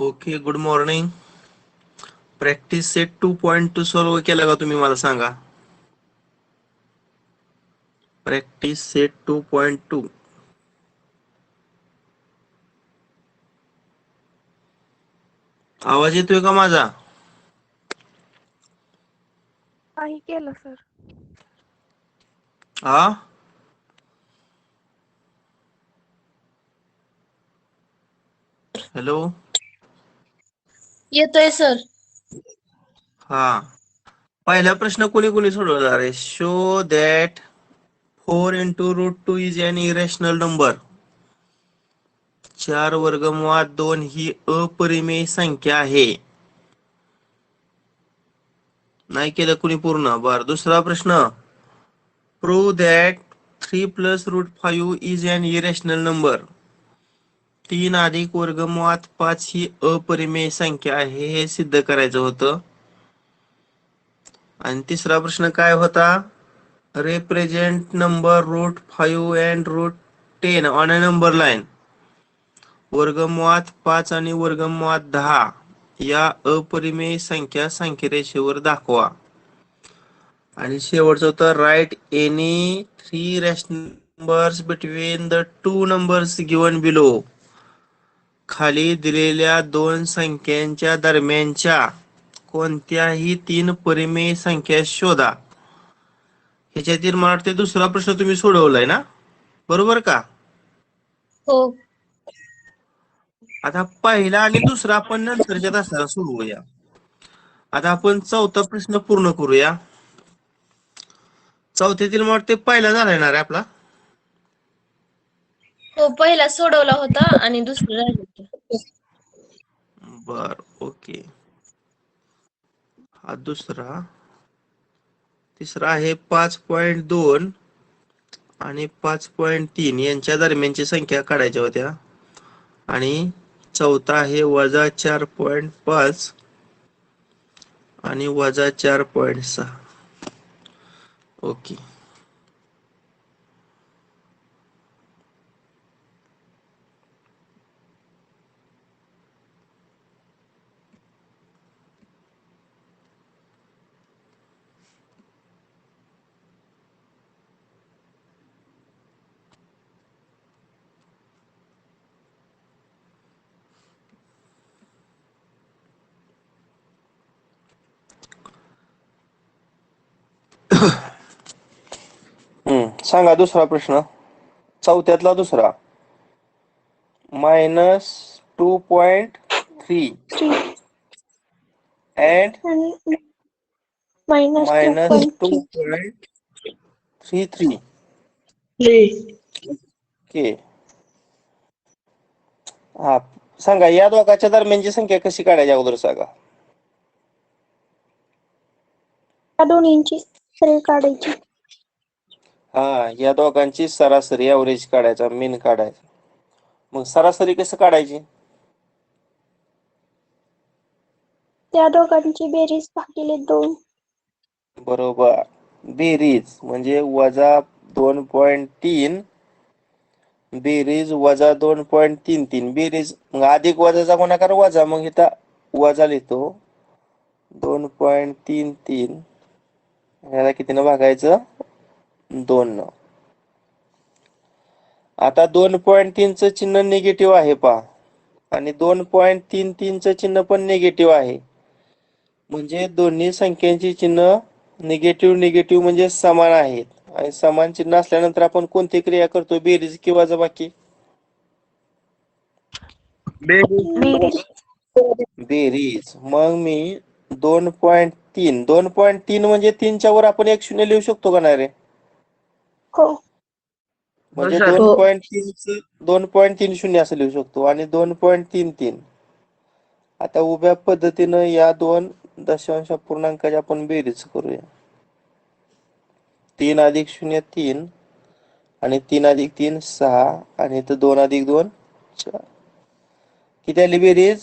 Okay, good morning. Practice set 2.2 solve केला का तुम्ही मला सांगा. Practice set 2.2. आवाज येतोय का माझा? नाही केलं सर. हा, हॅलो. येतोय सर. हा, पहिला प्रश्न कोणी कोणी सोडवला रे? Show that 4 into √2 is an irrational number. 4 वर्गमुळात 2 ही अपरिमेय संख्या आहे. नाही केलं कुणी पूर्ण. बर, दुसरा प्रश्न. Prove that 3 + √5 is an irrational number. 3 अधिक वर्गमुळात 5 ही अपरिमेय संख्या आहे हे सिद्ध करायचं होतं. आणि तिसरा प्रश्न काय होता? Represent number √5 and √10 on a number line. वर्गमुळात 5 आणि वर्गमुळात 10 या अपरिमेय संख्या संख्यारेषेवर दाखवा. आणि शेवटचं होतं write any 3 rational numbers between the 2 numbers given below. खाली दिलेल्या दोन संख्यांच्या दरम्यानच्या कोणत्याही 3 परिमेय संख्या शोधा. ह्याच्यातील मला वाटते दुसरा प्रश्न तुम्ही सोडवलाय ना, बरोबर का? हो. आता पहिला आणि दुसरा आपण नंतरच्या तासाला सोडवूया. आता आपण चौथा प्रश्न पूर्ण करूया. चौथ्यातील मला वाटते पहिला झालाय ना रे आपला. हो, पहिला सोडवला होता आणि दुसरं राहिलं होतं. बर, ओके. हा दुसरा. तिसरा आहे 5.2 आणि 5.3 यांच्या दरम्यानची संख्या काढायच्या होत्या. आणि चौथा आहे -4.5 आणि -4.6. ओके. सांगा दुसरा प्रश्न. चौथ्यातला दुसरा. -2.3 and -2.33. ओके. हा, सांगा या दोघांच्या दरम्यानची संख्या कशी काढायची अगोदर सांगा. त्या दोन्हींची सरी काढायची. हा, या दोघांची सरासरी एव्हरेज काढायचा, मीन काढायचा. मग सरासरी कसं काढायची? त्या दोघांची बेरीज भागिले 2. बरोबर. बेरीज म्हणजे -2.3 बेरीज -2.33. बेरीज मग अधिक वजाचा गुणाकार वजा, मग इथं वजा लिहितो. 2.33 याला कितीनं भागायचं? 2 न. आता 2.3 च चिन्ह निगेटिव्ह आहे पहा, आणि 2.33 च चिन्ह पण निगेटिव्ह आहे. म्हणजे दोन्ही संख्यांची चिन्ह निगेटिव्ह म्हणजे समान आहेत. आणि समान चिन्ह असल्यानंतर आपण कोणती क्रिया करतो? बेरीज किंवा वजाबाकी? बेरीज. मग मी 2.3 म्हणजे 3च्या वर आपण 1 0 लिहू शकतो का नाही रे? हो. म्हणजे 2.30 असं लिहू शकतो. आणि 2.33. आता उभ्या पद्धतीनं या दोन दशांश पूर्णांकाची आपण बेरीज करूया. 3 + 0 3 आणि 3 + 3 6 आणि इथं 2 + 2 4. किती आली बेरीज?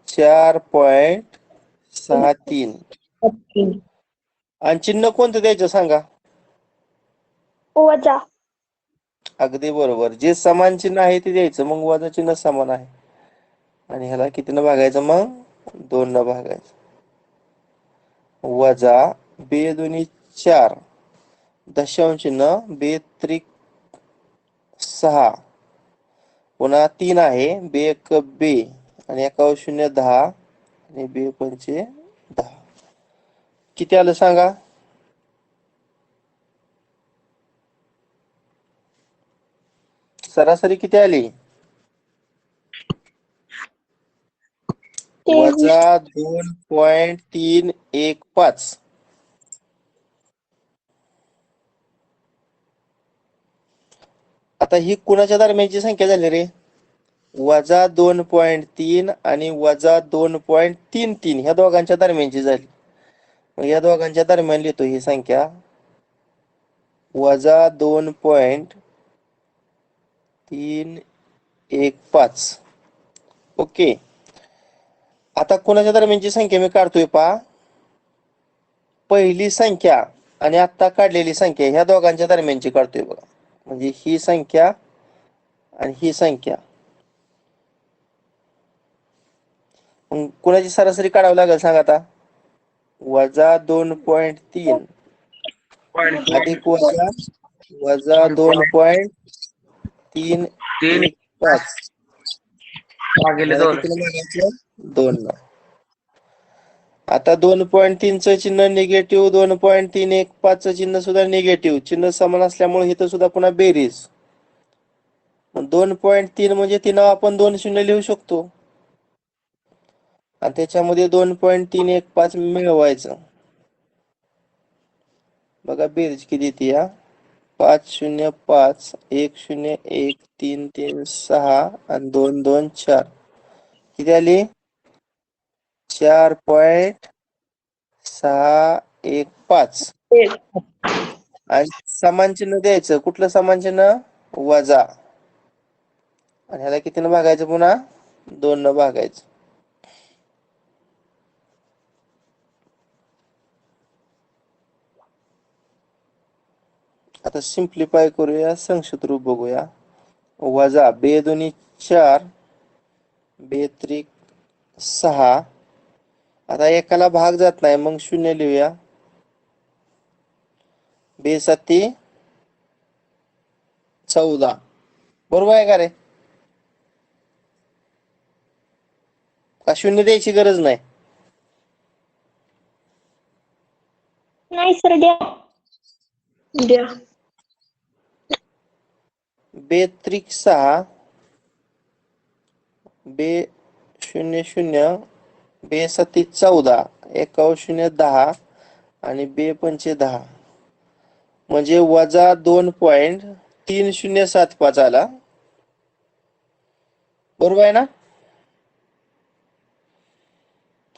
4.63. आणि चिन्ह कोणतं द्यायचं सांगा? वजा. अगदी बरोबर. जे समान चिन्ह आहे ते द्यायचं, मग वजा चिन्ह समान आहे. आणि ह्याला कितीनं भागायचं मग 2 न भागायचं वजा बे दोन्ही 4 दशांश न बे त्रिक 6 पुन्हा 3 आहे बे एक बे आणि 1 शून्य 10 आणि बे पंचे 10 किती आलं सांगा सरासरी किती आली 23. वजा 2.315 आता ही कुणाच्या दरम्यानची संख्या झाली रे वजा 2.3 आणि वजा 2.33 ह्या दोघांच्या दरम्यानची झाली मग या दोघांच्या दरम्यान लिहितो ही संख्या वजा 2.315 ओके आता कोणाच्या दरम्यानची संख्या मी काढतोय पहा पहिली संख्या आणि आता काढलेली संख्या ह्या दोघांच्या दरम्यानची काढतोय बघा म्हणजे ही संख्या आणि ही संख्या मग कोणाची सरासरी काढावी लागेल सांगा आता वजा 2.3 अधिक वजा 2.315 भागिले याला 2 किती लागायचं 2 ला आता 2.3 चं चिन्ह निगेटिव्ह 2.315 चं चिन्ह सुद्धा निगेटिव्ह चिन्ह समान असल्यामुळे इथं सुद्धा पुन्हा बेरीज 2.3 म्हणजे तिनं आपण 2 शून्य लिहू शकतो आणि त्याच्यामध्ये 2.315 मिळवायचं बघा बेरीज किती येते या 505 101 336 आणि 224 किती आली 4.615 आणि समान चिन्ह द्यायचं कुठलं समान चिन्ह वजा आणि ह्याला कितीनं भागायचं पुन्हा 2 न भागायचं आता सिंप्लिफाय करूया संक्षिप्त रूप बघूया वजा बे दोन्ही 4 बे त्रिक 6 आता एकाला भाग जात नाही मग 0 लिहूया बे सत्ती 14 बरोबर आहे का रे का 0 द्यायची गरज नाही नाही सर द्या. बे त्रिक 6 बे 0 बे सत्ती 14 1 शून्य 10 आणि बे पंचे 10 म्हणजे वजा 2.3075 आला बरोबर आहे ना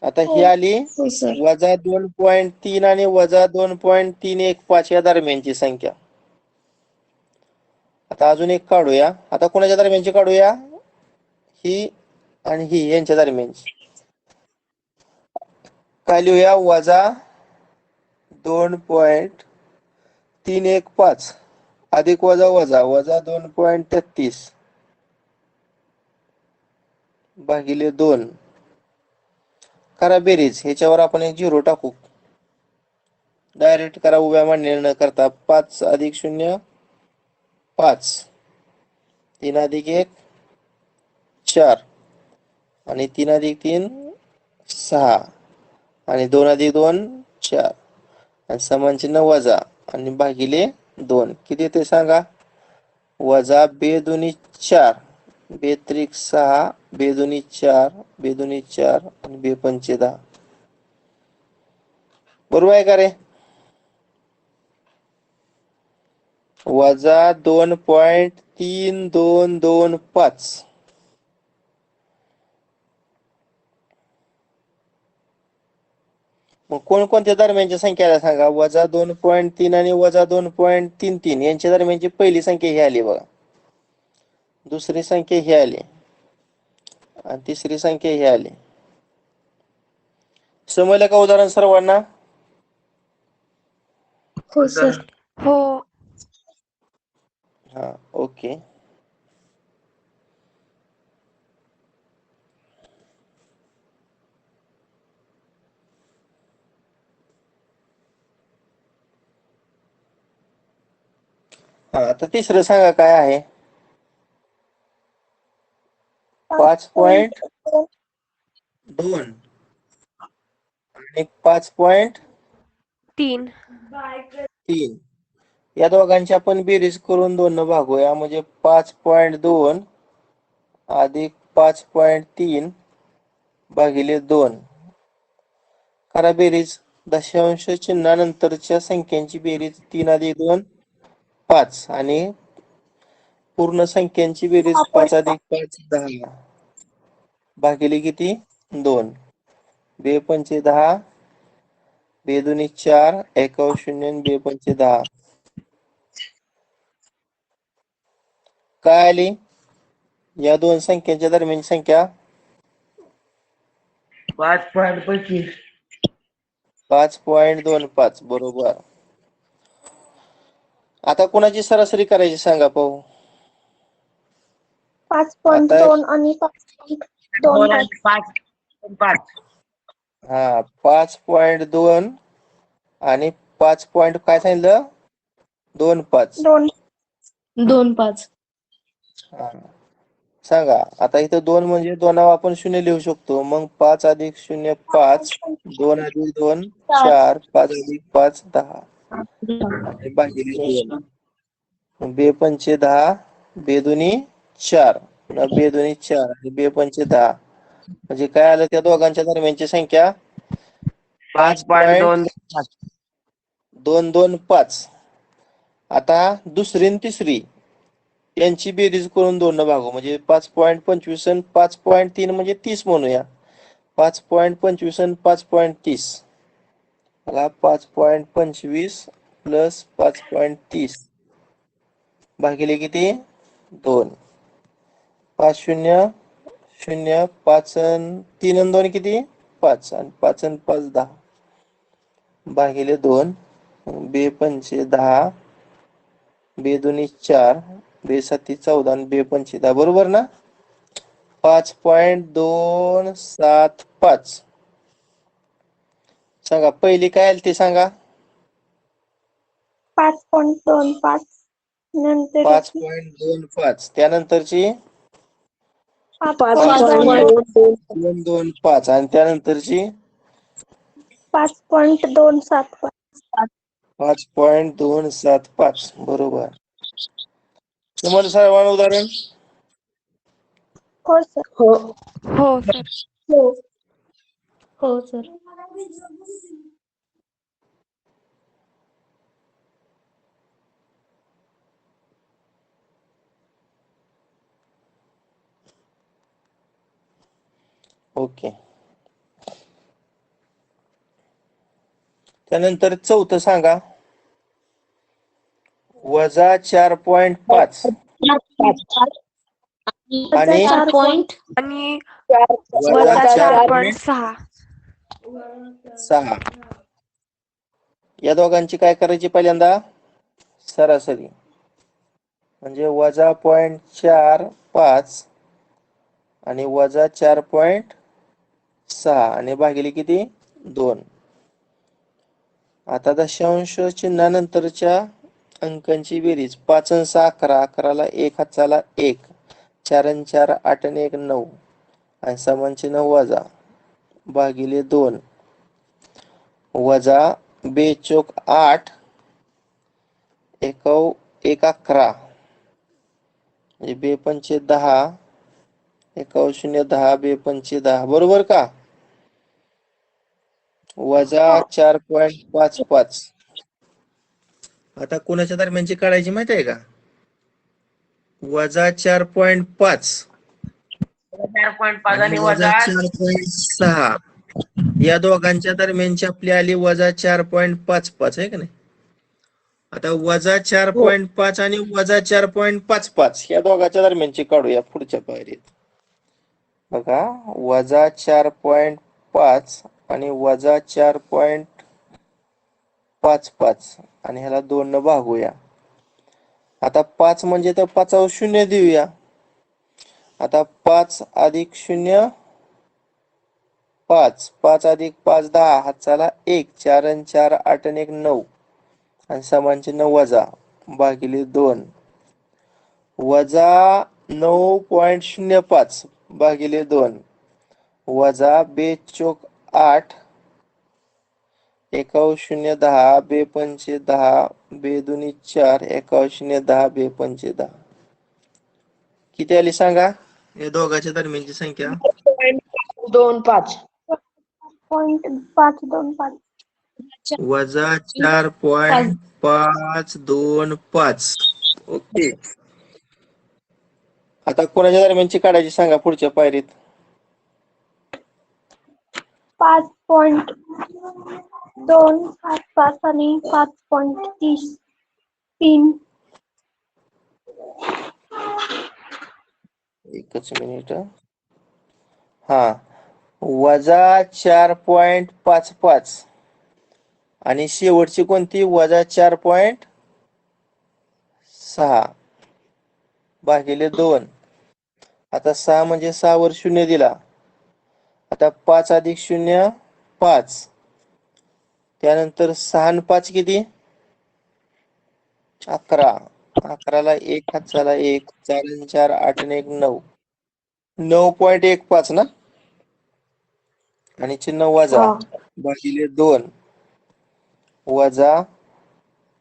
आता ही आली वजा 2.3 आणि वजा 2.315 या दरम्यानची संख्या आता अजून एक काढूया आता कोणाच्या दरम्यानची काढूया ही आणि ही यांच्या दरम्यानची काय लिहूया वजा 2.315 अधिक वजा वजा वजा 2.33 भागिले 2 करा बेरीज ह्याच्यावर आपण एक 0 टाकू डायरेक्ट करा उभ्या मांडणी न करता 5 अधिक 0 5 3 अधिक 1 4 आणि 3 अधिक 3 6 आणि 2 अधिक 2 4 आणि समान चिन्ह वजा आणि भागिले 2 किती ते सांगा वजा बे दोन्ही 4 बे त्रिक 6 बे दोन्ही 4 बे दोन्ही 4 आणि बे पंचे 10 बरोबर आहे का रे वजा 2.3225 मग कोणकोणत्या दरम्यानच्या संख्या आल्या सांगा वजा 2.3 आणि वजा 2.33 यांच्या दरम्यानची पहिली संख्या ही आली बघा दुसरी संख्या ही आली आणि तिसरी संख्या ही आली समजलं का उदाहरण सर्वांना हो सर हो हा ओके हा, आता तिसरं सांगा काय आहे? 5.2 आणि 5.3 या दोघांची आपण बेरीज करून 2 न भागूया, म्हणजे 5.2 अधिक 5.3 भागिले 2. करा बेरीज. दशांश चिन्हानंतरच्या संख्यांची बेरीज 3 अधिक 2 5 आणि पूर्ण संख्यांची बेरीज 5 अधिक 5 10 भागिले किती 2. बे पंचे 10, बे दोन्ही 4, एकाव 0 आणि बे पंचे 10. काय आली या दोन संख्यांच्या दरम्यानची संख्या? 5.25. 5.25 बरोबर. आता कोणाची सरासरी करायची सांगा पाहू? 5.2 आणि 5.25. 5. हा, 5.2 आणि 5 काय सांगितलं? 2.5. 2.5. हा, सांगा. आता इथं 2 म्हणजे 2 आपण 0 लिहू शकतो. मग 5 अधिक 0 5, 2 अधिक 2 4, 5 अधिक 5 10 आणि भागिले 2. बे पंचे 10, बे दोन्ही 4, बे दोन्ही 4 आणि बे पंचे 10. म्हणजे काय आलं त्या दोघांच्या दरम्यानची संख्या? 5.225. आता दुसरी आणि तिसरी यांची बेरीज करून 2 न भागू, म्हणजे 5.25 आणि 5.3 म्हणजे 30 म्हणूया. 5.25 आणि 5.30. 5.25 प्लस 5.30 भागिले किती 2. 5 0 0, 5 3 आणि 2 किती 5 आणि 5 आणि 5 10 भागिले 2. बे पंचे 10, बे दोन्ही 4, बे साती 14 आणि बे पंचे 10 बरोबर ना? 5.275. सांगा पहिली काय आली ते सांगा. 5.25 नंतर 5.25 त्यानंतरची 5.225 आणि त्यानंतरची 5.275. 5.275 बरोबर. तुम्हाला सर्वांना उदाहरण? हो सर. हो. हो सर. हो सर. ओके. त्यानंतर चौथं सांगा. वजा 4.5 आणि 4. आणि वजा 4.6. 4.6 या दोघांची काय करायची पहिल्यांदा? सरासरी. म्हणजे वजा 0.45 आणि वजा 4.6 आणि भागिले किती 2. आता दशांश चिन्हानंतरच्या अंकांची बेरीज 5 आणि 6 11, 11ला 1 हाताला 1, 4 आणि 4 8 आणि 1 9 आणि समान चिन्ह वजा भागिले 2. वजा 2 चोक 8, 1 1 11 म्हणजे 2 पंचे 10, 1 0 10, 2 पंचे 10 बरोबर का? वजा 4.55. आता कोणाच्या दरम्यानची काढायची माहिती आहे का? वजा 4.5 आणि वजा 4.6 या दोघांच्या दरम्यानची आपली आली वजा 4.55 आहे का नाही? आता वजा 4.5 आणि वजा 4.55 या दोघांच्या दरम्यानची काढूया पुढच्या पायरीत. बघा, वजा 4.5 आणि वजा 4.55 आणि ह्याला 2 न भागूया. आता 5 म्हणजे तर 5वर 0 देऊया. आता 5 अधिक 0 5, 5 अधिक 5 10 हाताला 1, 4 आणि 4 8 आणि 1 9 आणि समान चिन्ह वजा भागिले 2 वजा 9.05 भागिले 2 वजा 2 चोक 8 एकाव 0 10 2 पंचे 10 2 दुनी 4 एकाव 0 10 2 पंचे 10 किती आली सांगा या दोघांच्या दरम्यानची संख्या 2.5 .525 वजा 4.525 ओके आता कोणाच्या दरम्यानची काढायची सांगा पुढच्या पायरीत 5.255 आणि 5.3 एकच मिनिट हा वजा 4.55 आणि शेवटची कोणती वजा 4.6 भागिले 2 आता 6 म्हणजे 6 वर 0 दिला आता 5 अधिक 0 5 त्यानंतर 6 आणि 5 किती 11 11ला 1 हातचाला 1 4 आणि 4 8 आणि 1 9 9.15 ना आणि चिन्ह वजा भागिले 2 वजा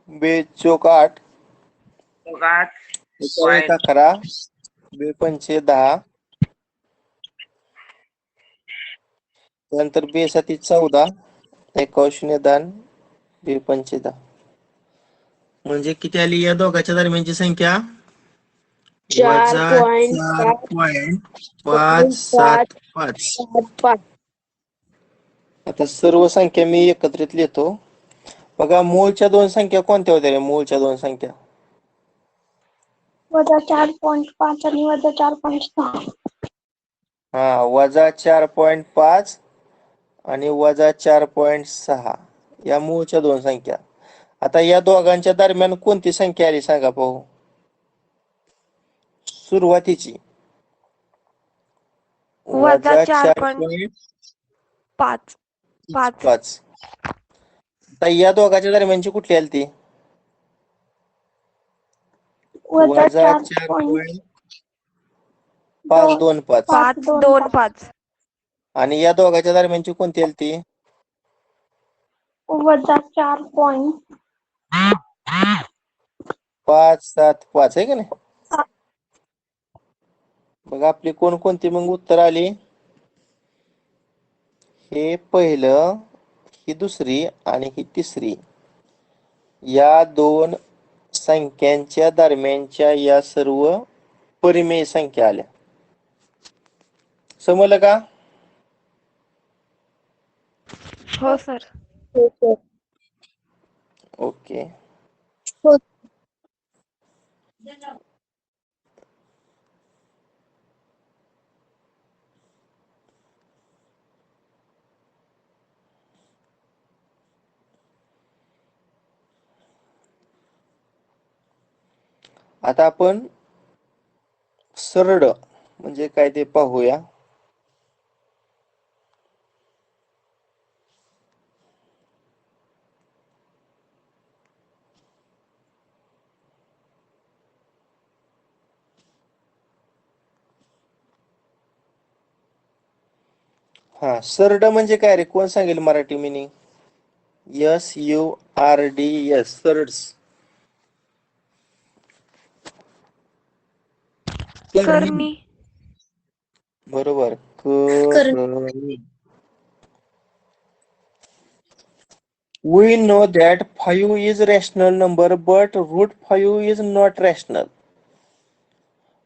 2 चोक 8 1 11 2 पंचे 10 त्यानंतर 2 साती 14 एकाव 0 10 2 पंचे 10 म्हणजे किती आली या दोघांच्या दरम्यानची संख्या वजा 4.575 आता सर्व संख्या मी एकत्रित लिहितो बघा मूळच्या दोन संख्या कोणत्या होत्या रे मूळच्या दोन संख्या वजा 4.5 आणि वजा 4.6 हा वजा 4.5 आणि वजा 4.6 या मूळच्या दोन संख्या आता या दोघांच्या दरम्यान कोणती संख्या आली सांगा पाहू सुरुवातीची वजा 4.5 5 आता या दोघांच्या दरम्यानची कुठली आली ती वजा वजा 4.5 4.525 आणि या दोघांच्या दरम्यानची कोणती आली ती वजा 4.575 आहे का नाही बघा आपली कोणकोणती मग उत्तर आली हे पहिलं ही दुसरी आणि ही तिसरी या दोन संख्यांच्या दरम्यानच्या या सर्व परिमेय संख्या आल्या समजलं का हो सर ओके आता आपण सरळ म्हणजे काय ते पाहूया हा सरड म्हणजे काय रे कोण सांगेल मराठी मिनिंग SURDS सरड्स करणी बरोबर करणी. We know that 5 is rational number but root 5 is not rational.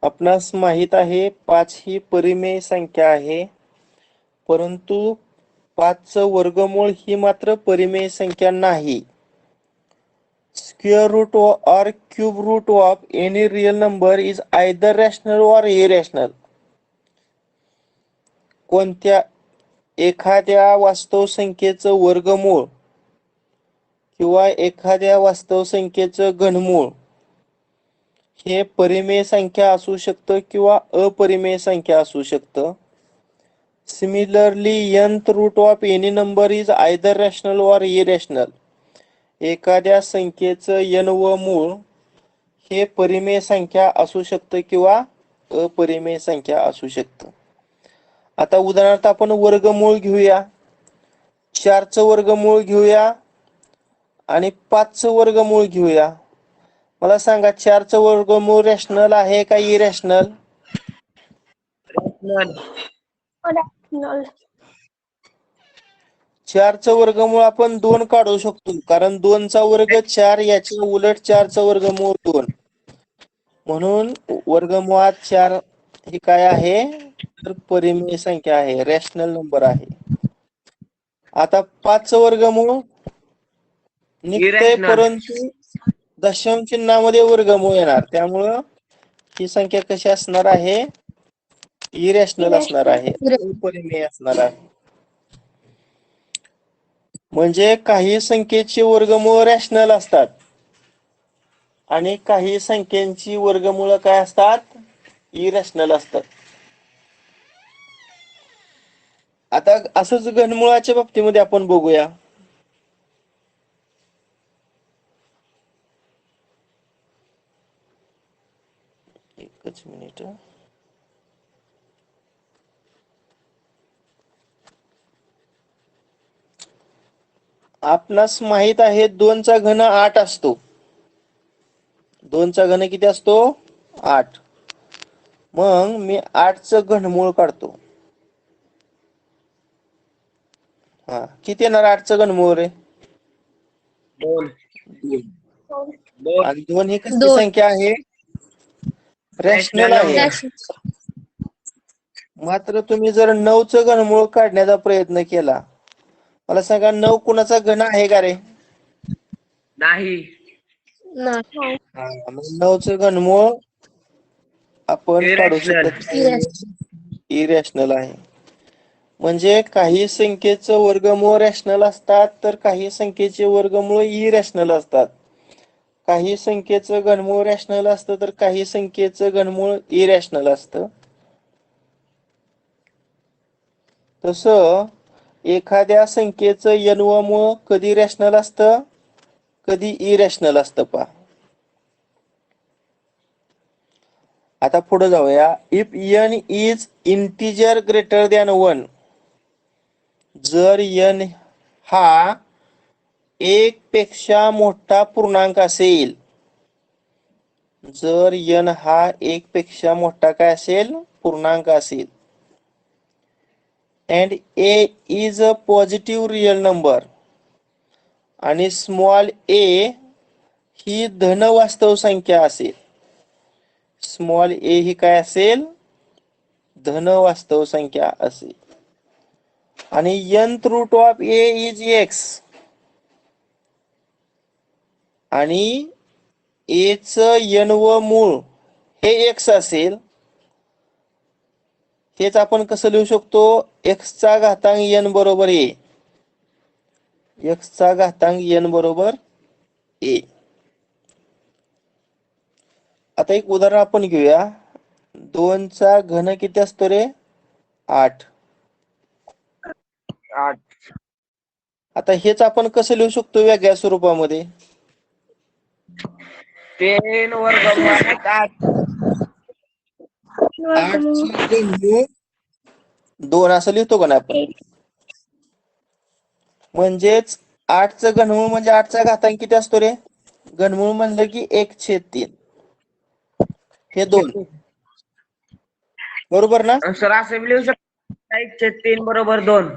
आपणास माहित आहे 5 ही परिमेय संख्या आहे परंतु 5चं वर्गमूळ ही मात्र परिमेय संख्या नाही. Square root or cube root of any real number is either rational or irrational. कोणत्या एखाद्या वास्तव संख्येचं वर्गमूळ किंवा एखाद्या वास्तव संख्येचं घनमूळ हे परिमेय संख्या असू शकतं किंवा अपरिमेय संख्या असू शकतं. Similarly, nth root of any number is either rational or irrational. एखाद्या संख्येचं n व मूळ हे परिमेय संख्या असू शकतं किंवा अपरिमेय संख्या असू शकतं. आता उदाहरणार्थ आपण वर्गमूळ घेऊया, 4चं वर्गमूळ घेऊया आणि 5चं वर्गमूळ घेऊया. मला सांगा 4चं वर्गमूळ रॅशनल आहे का इरॅशनल? रॅशनल. 4चं वर्गमूळ आपण 2 काढू शकतो, कारण 2चा वर्ग 4, याच्या उलट 4चं वर्गमूळ 2. म्हणून वर्गमुळात 4 ही काय आहे, तर परिमेय संख्या आहे, रॅशनल नंबर आहे. आता 5चं वर्गमूळ निघतंय, परंतु दशांश चिन्हामध्ये वर्गमूळ येणार, त्यामुळं ही संख्या कशी असणार आहे, इरॅशनल असणार आहे, अपरिमेय असणार आहे. म्हणजे काही संख्येचे वर्गमूळ रॅशनल असतात आणि काही संख्यांची वर्गमूळ काय असतात, इरॅशनल असतात. आता असंच घनमुळाच्या बाबतीमध्ये आपण बघूया. एकच मिनिट. आपणास माहित आहे 2चा घन 8 असतो. 2चा घन किती असतो, 8. मग मी 8चं घनमूळ काढतो. हा, किती येणार 8चं घनमूळ रे? 2. आणि 2 ही कसली 2. संख्या आहे, रॅशनल आहे. मात्र तुम्ही जर 9चं घनमूळ काढण्याचा प्रयत्न केला, मला सांगा 9 कुणाचा घन आहे का रे? नाही. नाही. मग 9चं घनमूळ आपण काढू शकत नाही, इरॅशनल आहे. म्हणजे काही संख्येचं वर्गमूळ रॅशनल असतात, तर काही संख्येचे वर्गमूळ इरॅशनल असतात. काही संख्येचं घनमूळ रॅशनल असतं, तर काही संख्येचं घनमूळ इरॅशनल असतं. तसं एखाद्या संख्येचं n व मूळ कधी रॅशनल असतं, कधी इरॅशनल असतं पहा. आता पुढे जाऊया. If n is integer greater than 1, जर n हा 1 पेक्षा मोठा पूर्णांक असेल, जर n हा 1 पेक्षा मोठा काय असेल, पूर्णांक असेल, and a is a positive real number, आणि स्मॉल a ही धन वास्तव संख्या असेल, स्मॉल a ही काय असेल, धन वास्तव संख्या असेल, आणि nth root of a is x, आणि a च n व मूळ हे x असेल, हेच आपण कसं लिहू शकतो, x चा घातांक n बरोबर a, x चा घातांक n बरोबर a. आता एक उदाहरण आपण घेऊया. 2चा घन किती असतो रे, 8. आता हेच आपण कसं लिहू शकतो वेगळ्या स्वरूपामध्ये, 10 वर्गमुळात 8. 8चं घनमूळ 2 असं लिहितो का नाही आपण? म्हणजेच 8चं घनमूळ म्हणजे 8चा घातांक किती असतो रे, घनमूळ म्हणलं की 1/3, हे 2 बरोबर ना? सर असं लिहू शकतो 1/3 बरोबर 2.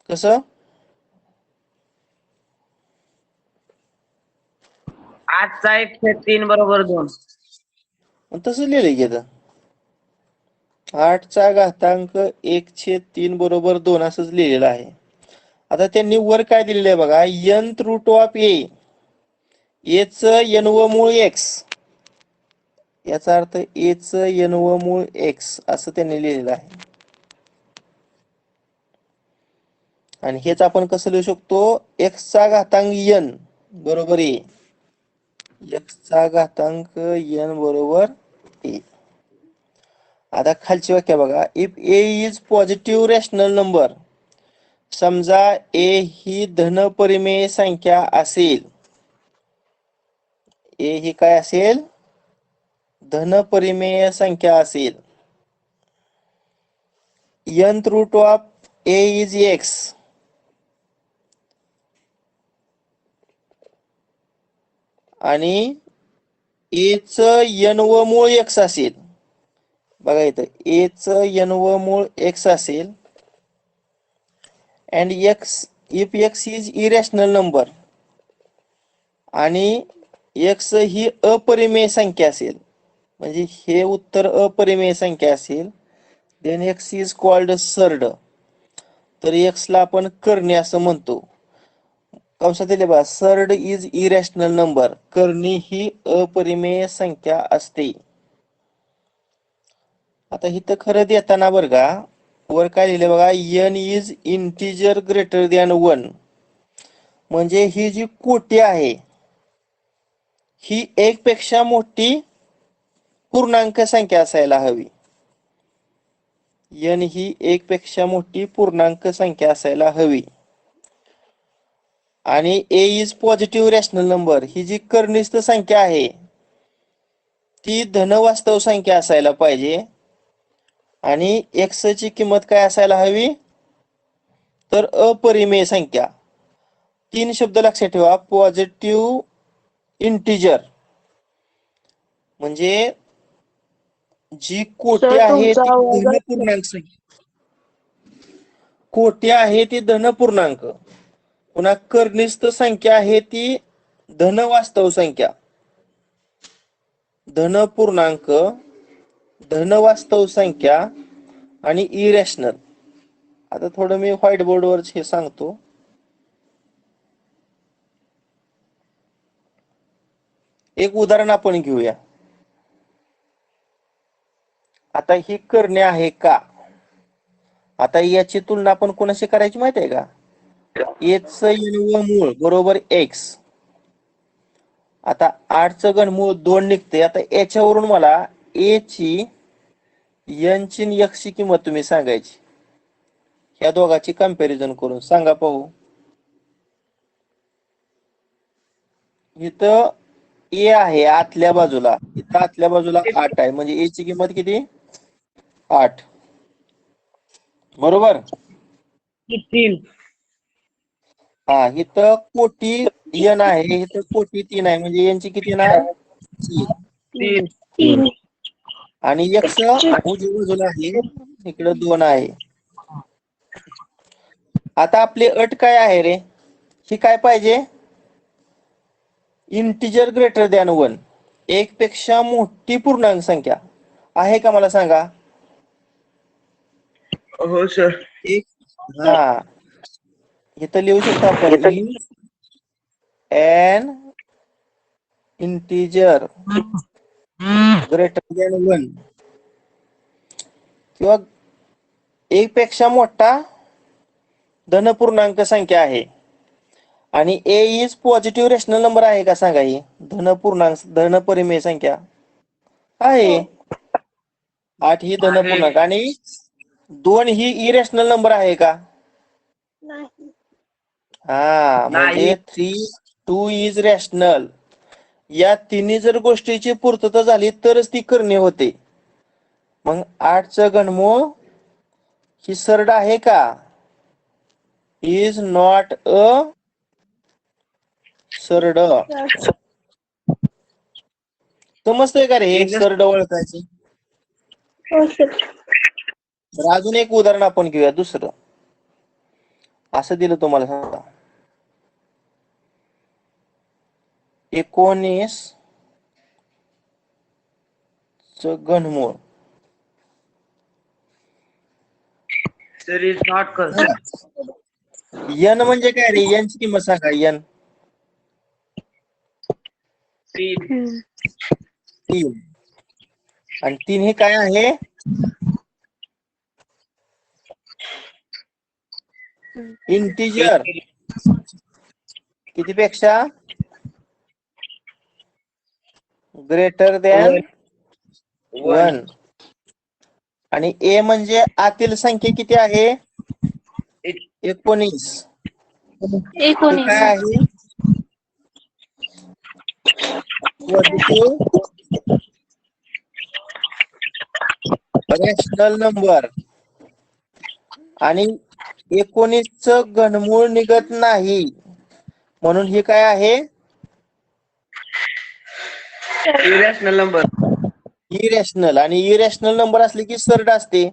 कसं? 8चा 1/3 बरोबर 2. तसं लिहिलंय की आता 8चा घातांक 1/3 बरोबर 2 असंच लिहिलेलं आहे. आता त्यांनी वर काय दिलेलं आहे बघा, nth root of a, a च n व मूळ x, याचा अर्थ a च n व मूळ x असं त्यांनी लिहिलेलं आहे. आणि हेच आपण कसं लिहू शकतो, x चा घातांक n बरोबर a, x चा घातांक n बरोबर a. आता खालची व्याख्या बघा. If a is positive rational number, समजा a ही धन परिमेय संख्या असेल, ए ही काय असेल, धनपरिमेय संख्या असेल. nth root of a is x. आणि ए च n व मूळ x असेल. बघा इथं ए च n व मूळ x असेल. and if x is irrational number आणि x ही अपरिमेय संख्या असेल, म्हणजे हे उत्तर अपरिमेय संख्या असेल, then x is called surd. तर x ला आपण कर्णी असं म्हणतो. कंसात दिले बघा, सर्ड इज इरॅशनल नंबर. कर्णी ही अपरिमेय संख्या असते. आता इथं खरं देताना बरं का, वर काय लिहिले बघा, n is integer greater than 1. म्हणजे ही जी कोटी आहे ही एक पेक्षा मोठी पूर्णांक संख्या असायला हवी. n ही एक पेक्षा मोठी पूर्णांक संख्या असायला हवी. आणि ए इज पॉझिटिव्ह रॅशनल नंबर. ही जी कर्निस्थ संख्या आहे ती धनवास्तव संख्या असायला पाहिजे. आणि एक्स ची किंमत काय असायला हवी, तर अपरिमेय संख्या. 3 शब्द लक्षात ठेवा. पॉझिटिव्ह इंटिजर म्हणजे जी कोटी सर, आहे तुमचा ती आवाज धनपूर्णांक संख्या. कोटी आहे ती धनपूर्णांक. पुन्हा कर्निस्थ संख्या आहे ती धनवास्तव संख्या. धनपूर्णांक, धनवास्तव संख्या आणि इरॅशनल. आता थोडं मी व्हाईट बोर्डवर हे सांगतो. एक उदाहरण आपण घेऊया. आता ही करणे आहे का. आता याची तुलना आपण कोणाशी करायची माहिती आहे का, एच व मूळ बरोबर एक्स. आता 8चं घनमूळ 2 निघते. आता याच्यावरून मला ए ची, n ची आणि x ची किंमत तुम्ही सांगायची. ह्या दोघांची कंपॅरिझन करून सांगा पाहू. इथं ए आहे आतल्या बाजूला, इथं आतल्या बाजूला 8 आहे, म्हणजे ए ची किंमत किती, 8. बरोबर. 3. हा, इथं कोटी n आहे, इथं कोटी 3 आहे, म्हणजे यांची किती येणार, 3. 3. आणि x उजव्या बाजूला आहे, इकडे 2 आहे. आता आपली अट काय आहे रे, ही काय पाहिजे, इंटिजर ग्रेटर दॅन 1. एक पेक्षा मोठी पूर्णांक संख्या आहे का मला सांगा. हो सर. एक, हा, इथं लिहू शकतो आपण, is an integer greater than 1 किंवा एक पेक्षा मोठा धनपूर्णांक संख्या आहे. आणि ए इज पॉझिटिव्ह रेशनल नंबर आहे का सांगा. ही धनपूर्णांक, धनपरिमेय संख्या आहे. 8 ही धनपूर्णांक आणि 2 ही इरेशनल नंबर आहे का. नाही. हा, म्हणजे 3, 2 इज रॅशनल. या तिन्ही जर गोष्टीची पूर्तता झाली तरच ती करणे होते. मग 8चं घनमूळ ही सरड आहे का, इज नॉट अ सरड. समजतंय का रे हे सरड ओळखायचं. हो सर. तर अजून एक उदाहरण आपण घेऊया. दुसरं असं दिलं तुम्हाला, सांगा 19 च घनमूळ. सर इज नॉट कर. n म्हणजे काय रे, n ची किंमत सांगा. n 3. 3. आणि 3 हे काय आहे, इंटिजर. किती पेक्षा, ग्रेटर दॅन 1. आणि ए म्हणजे आतील संख्या किती आहे, 19. हे काय आहे, पॉझिटिव्ह रॅशनल नंबर आणि 19 च घनमूळ निघत नाही म्हणून हे काय आहे इरेशनल नंबर. इरॅशनल आणि इरॅशनल नंबर असले की सरळ असते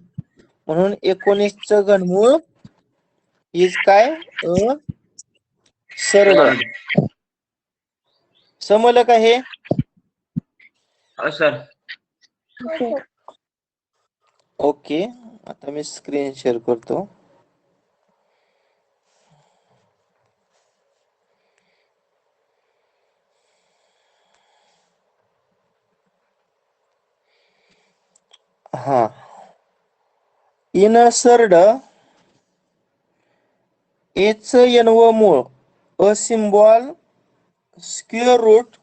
म्हणून 19 च घनमूळ इज काय सरळ. समजलं का हे? सर. हो सर. ओके आता मी स्क्रीन शेअर करतो. हा इन सरड एच एनव मूळ अ symbol square root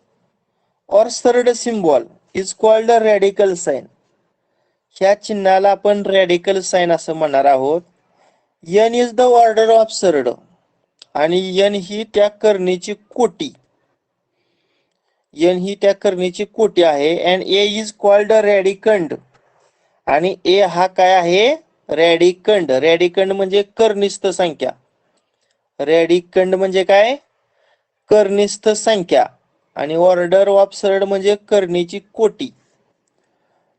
or surd symbol is called radical sign. ह्या चिन्हाला आपण रॅडिकल साइन असं म्हणणार आहोत. N is the order of surd आणि एन ही त्या करणीची कोटी. एन ही त्या करणीची कोटी आहे अँड ए इज कॉल्ड रॅडिकंड आणि ए हा काय आहे रॅडिकंड. रॅडिकंड म्हणजे कर्निस्थ संख्या. रॅडिकंड म्हणजे काय कर्निस्थ संख्या आणि ऑर्डर ऑफ सरड म्हणजे करणीची कोटी.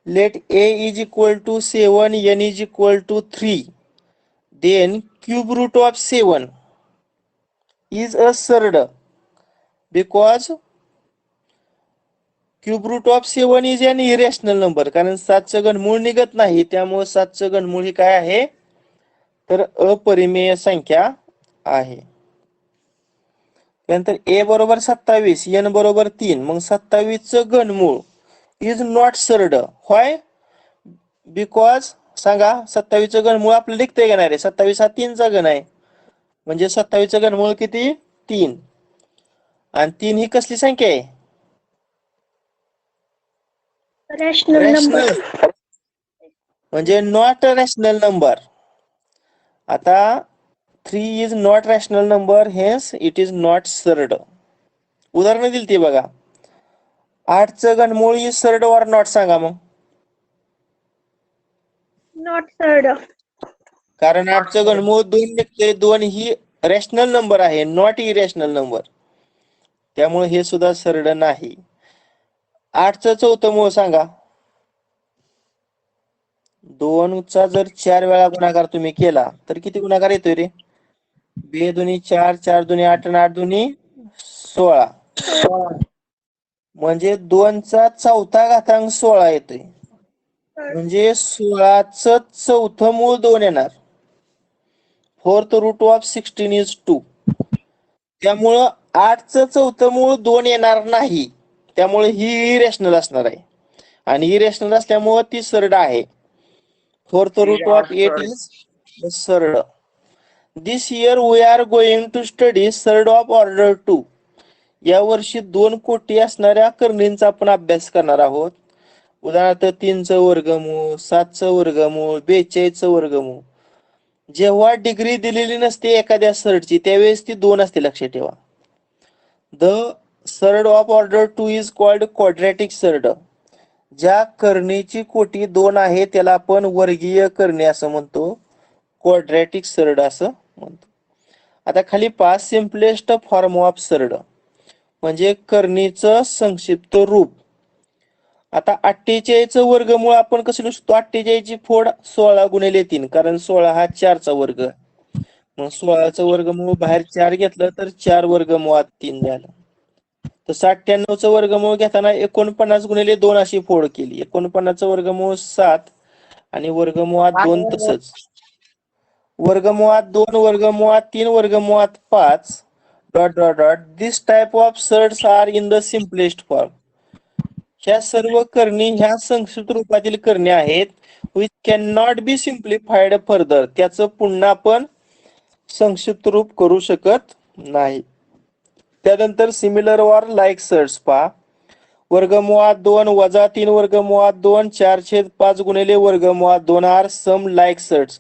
Let a is equal to 7 n is equal to 3 then cube root of 7 is a surd because cube root of 7 is an irrational number. कारण 7 चं घनमूळ निघत नाही त्यामुळे 7 चं घनमूळ ही काय आहे तर अपरिमेय संख्या आहे. त्यानंतर a बरोबर 27 n बरोबर 3 मग 27 चं घनमूळ is not Sarad. Why? Because सांगा 27 चं घनमूळ आपल्याला लिखता येणार आहे. 27 हा 3 चा घन आहे म्हणजे 27 चं घनमूळ किती 3 आणि 3 ही कसली संख्या आहे रॅशनल नंबर. रॅशनल म्हणजे नॉट रॅशनल नंबर. आता 3 is not rational number hence it is not surd. उदाहरण दिली ती बघा 8 चं घनमूळ इज सरड ऑर नॉट सांगा मग. Not surd. कारण 8 चं घनमूळ 2 निघते 2 ही रॅशनल नंबर आहे नॉट इरॅशनल नंबर त्यामुळे हे सुद्धा सरळ नाही. 8 चं चौथं मूळ सांगा. 2 चा जर 4 वेळा गुणाकार तुम्ही केला तर किती गुणाकार येतोय रे 2 दुनी 4 4 दुनी 8 आणि 8 दुनी 16 म्हणजे 2 चा चौथा घातांक 16 येतोय म्हणजे 16 चं चौथं मूळ 2 येणार. Fourth root of 16 is 2. त्यामुळं 8 चं चौथं मूळ 2 येणार नाही त्यामुळे ही इरॅशनल असणार आहे आणि इरॅशनल असल्यामुळे ती सरळ आहे. फोर्थ रूट ऑफ 8 इज सरळ. This year we are going to study surd of order 2. या वर्षी 2 कोटी असणाऱ्या करणींचा आपण अभ्यास करणार आहोत. उदाहरणार्थ 3 चं वर्गमूळ 7 चं वर्गमूळ 42 चं वर्गमूळ. जेव्हा डिग्री दिलेली नसते एखाद्या सरडची त्यावेळेस ती 2 असते लक्षात ठेवा. The surd of order 2 is called quadratic surd. ज्या करणीची कोटी 2 आहे त्याला आपण वर्गीय करणे असं म्हणतो क्वाड्रॅटिक सरड असं म्हणतो. आता खाली पहा सिम्पलेस्ट फॉर्म ऑफ सरड म्हणजे करणीचं संक्षिप्त रूप. आता 48 चं वर्गमूळ आपण कसं लिहू शकतो 48 ची फोड 16 गुणिले 3 कारण 16 हा 4 चा वर्ग. मग 16 चं वर्गमूळ बाहेर 4 घेतलं तर 4 वर्गमुळात 3 झालं. तसं 98 चं वर्गमूळ घेताना 49 गुणिले 2 अशी फोड केली. 49 चं वर्गमूळ 7 आणि वर्गमुळात 2 तसंच. वर्गमुळात 2 वर्गमुळात 3 वर्गमुळात 5 dot dot dot. This type of surds are in the simplest form. ह्या सर्व करणी ह्या संक्षिप्त रूपातील करणे आहेत which can not be simplified further. त्याचं पुन्हा आपण संक्षिप्त रूप करू शकत नाही. त्यानंतर सिमिलर ऑर लाईक सर्ड्स पहा. वर्गमुळात 2 वजा 3 वर्गमुळात 2 4/5 गुणिले वर्गमुळात 2 आर सम लाईक सर्ड्स.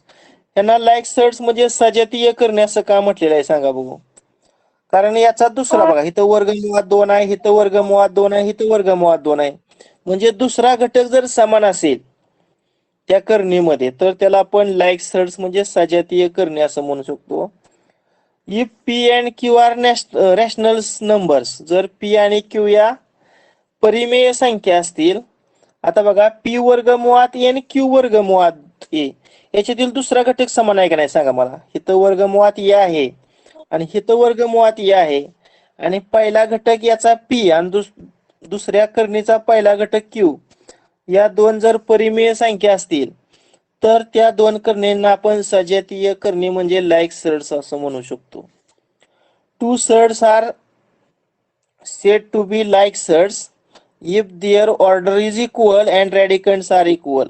यांना लाईक सर्ड्स म्हणजे सजातीय करणे असं का म्हटलेलं आहे सांगा बघू. कारण याचा दुसरा बघा, इथं वर्गमुळात 2 आहे, इथं वर्गमुळात 2 आहे, इथं वर्गमुळात 2 आहे. म्हणजे दुसरा घटक जर समान असेल त्या करणीमध्ये तर त्याला आपण लाईक सर्ड्स म्हणजे सजातीय करणे असं म्हणू शकतो. If p and q are rational numbers, जर पी आणि क्यू या परिमेय संख्या असतील. आता बघा, पी वर्गमुळात ए आणि क्यू वर्गमुळात ए याच्यातील दुसरा घटक समान आहे का नाही सांगा मला. इथं वर्गमुळात ए आहे आणि इथं वर्गमुळात ए आहे आणि पहिला घटक याचा पी आणि दुसऱ्या करणीचा पहिला घटक क्यू, या दोन जर परिमेय संख्या असतील तर त्या दोन करणींना आपण सजातीय करणे म्हणजे लाईक सर्ड्स असं म्हणू शकतो. Two surds are said to be like surds if their order is equal and radicands are equal.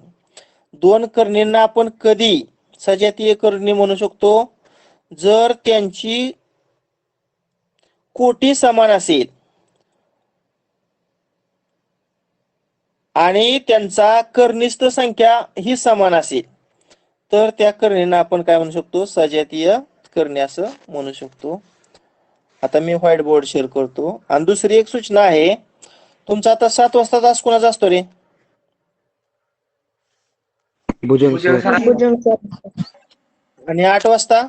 दोन करणींना आपण कधी सजातीय करणे म्हणू शकतो, जर त्यांची कोटी समान असेल आणि त्यांचा कर्निष्ठ संख्या ही समान असेल तर त्या करणींना आपण काय म्हणू शकतो, सजातीय करणे असं म्हणू शकतो. आता मी व्हाईट बोर्ड शेअर करतो. आणि दुसरी एक सूचना आहे, तुमचा आता 7 वाजता तास कोणाचा असतो रे? भुजंग सर. भुजंग सर. आणि 8 वाजता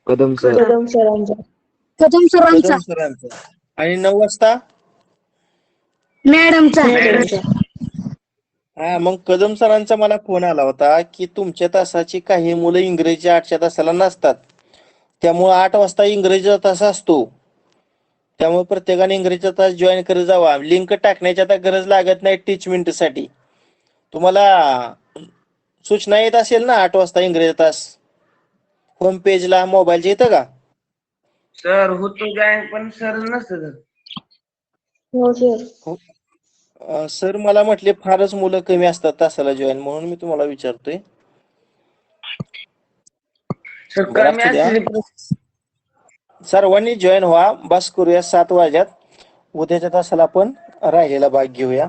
कदम सर. कदम सरांचा. कदम सरांचा. कदम सरांचा. आणि 9 वाजता मॅडमचा. मॅडमचा. हा, मग कदम सरांचा मला फोन आला होता की तुमच्या तासाची काही मुलं इंग्रजी 8च्या तासाला नसतात, त्यामुळे 8 वाजता इंग्रजीचा तास असतो, त्यामुळे प्रत्येकाने इंग्रजीचा तास जॉईन करत जावा. लिंक टाकण्याची आता गरज लागत नाही टीचमेंट साठी. तुम्हाला सूचना येत असेल ना 8 वाजता इंग्रजी तास होम पेजला मोबाईलच्या येतं का? सर होतो जॉईन पण सर नसतं. हो सर. सर मला म्हटले फारच मुलं कमी असतात तासाला जॉईन, म्हणून मी तुम्हाला विचारतोय. सर बरं, कमी असू द्या. असली पण सर्वांनी जॉईन व्हा. बस करूया 7 वाजल्यात. उद्याच्या तासाला आपण राहिलेला भाग घेऊया.